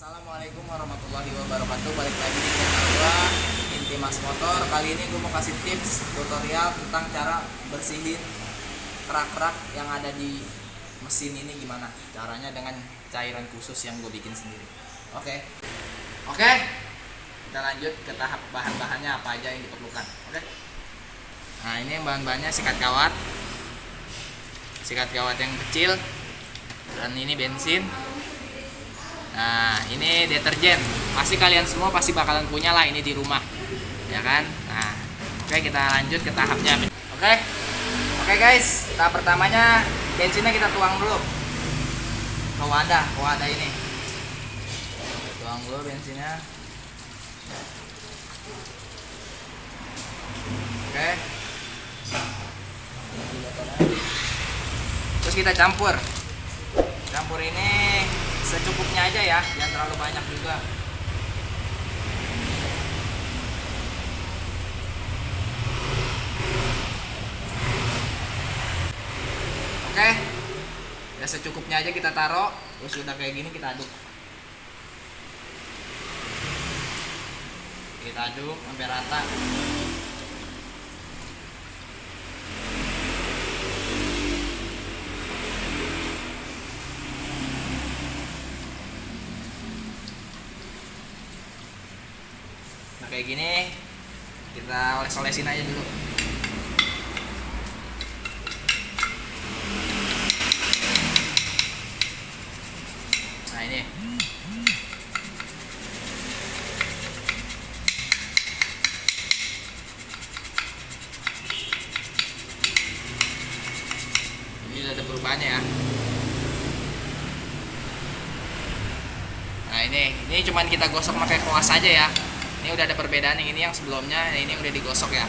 Assalamualaikum warahmatullahi wabarakatuh. Balik lagi di channel gua Intimas Motor. Kali ini gua mau kasih tips tutorial tentang cara bersihin kerak-kerak yang ada di mesin ini, gimana caranya dengan cairan khusus yang gue bikin sendiri. Oke, kita lanjut ke tahap bahan-bahannya apa aja yang diperlukan. Nah, ini bahan-bahannya sikat kawat yang kecil, dan ini bensin. Nah, ini deterjen. Pasti kalian semua pasti bakalan punya lah ini di rumah, ya kan? Nah, kita lanjut ke tahapnya. Oke guys, tahap pertamanya bensinnya kita tuang dulu ke wadah ini. Tuang dulu bensinnya. Terus kita campur ini secukupnya aja ya, jangan terlalu banyak juga. Ya secukupnya aja kita taruh. Terus udah kayak gini kita aduk sampai rata. Nah, kayak gini kita oles-olesin aja dulu. Nah, ini udah ada perubahannya ya. Nah, ini cuman kita gosok pakai koas aja ya. Ini udah ada perbedaan, yang ini yang sebelumnya, ini udah digosok ya.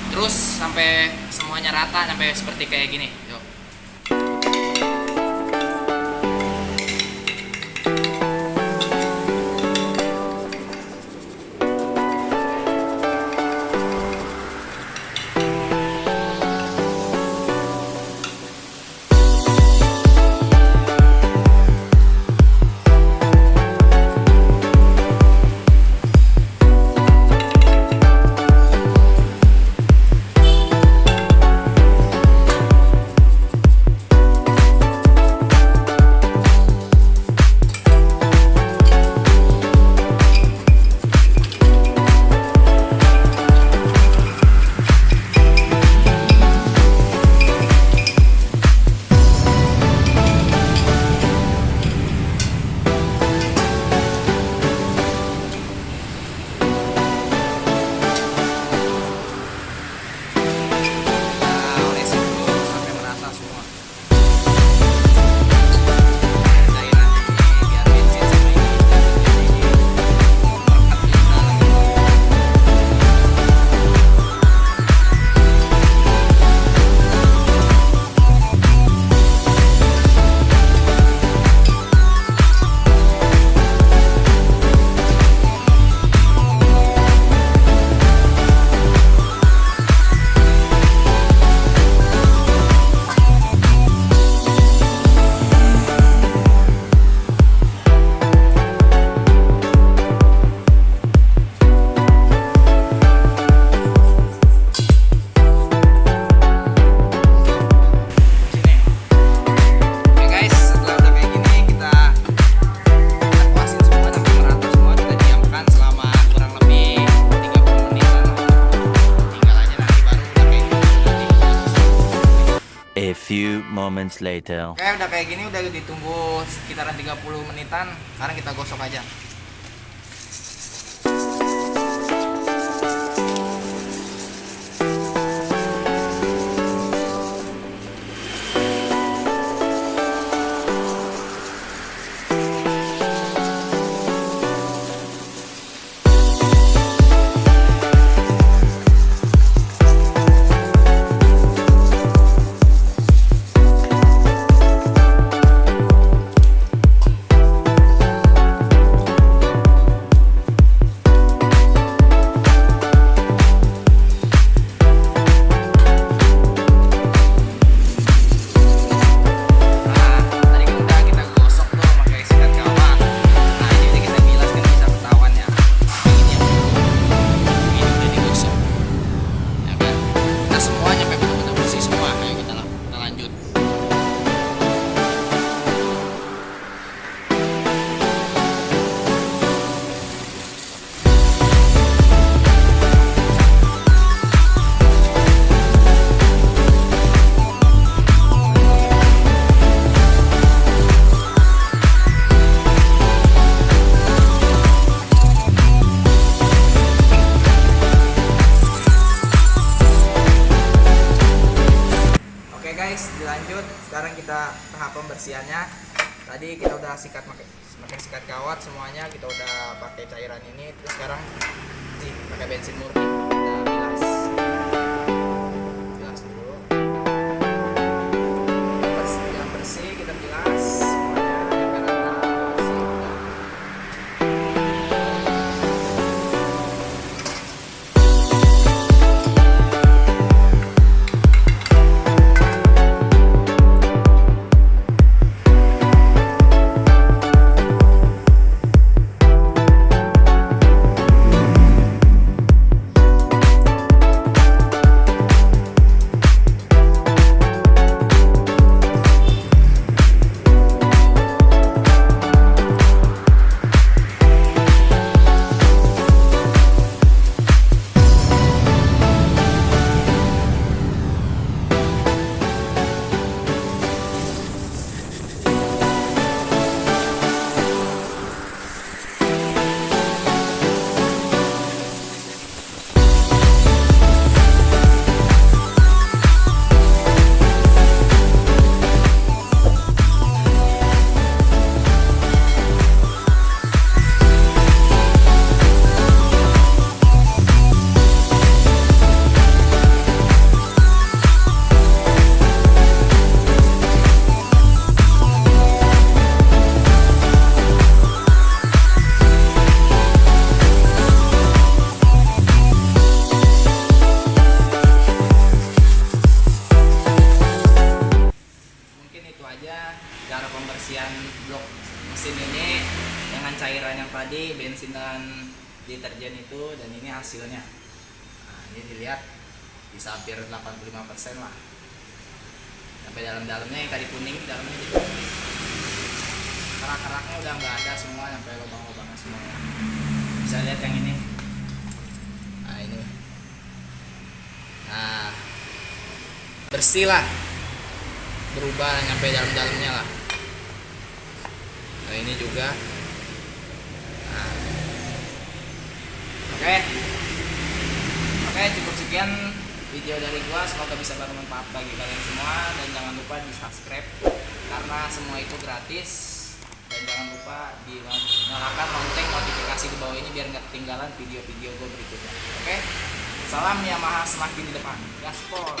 Terus sampai semuanya rata, sampai seperti kayak gini. Yuk. A few moments later. Oke, udah kayak gini, udah ditunggu sekitaran 30 menitan. Sekarang kita gosok aja. pembersihannya. Tadi kita udah semakin sikat kawat semuanya, kita udah pakai cairan ini. Terus sekarang pakai bensin murni, kita bilas dulu. Yang bersih kita bilas semuanya, sampai rata bersih udah. Cara pembersihan blok mesin ini dengan cairan yang tadi, bensin dan deterjen itu, dan ini hasilnya. Nah, ini dilihat bisa hampir 85% lah. Sampai dalam-dalamnya yang tadi kuning, dalamnya jadi putih. Kerak-keraknya udah nggak ada semua, sampai lubang-lubangnya semua. Bisa lihat yang ini. Nah ini. Nah, bersih lah, berubah nyampe dalam-dalamnya lah. Nah ini juga. Nah. Oke, cukup sekian video dari gua. Semoga bisa bermanfaat bagi kalian semua, dan jangan lupa di subscribe karena semua itu gratis, dan jangan lupa nyalakan lonceng notifikasi di bawah ini biar nggak ketinggalan video-video gua berikutnya. Oke, salam Yamaha, semakin di depan, gaspol.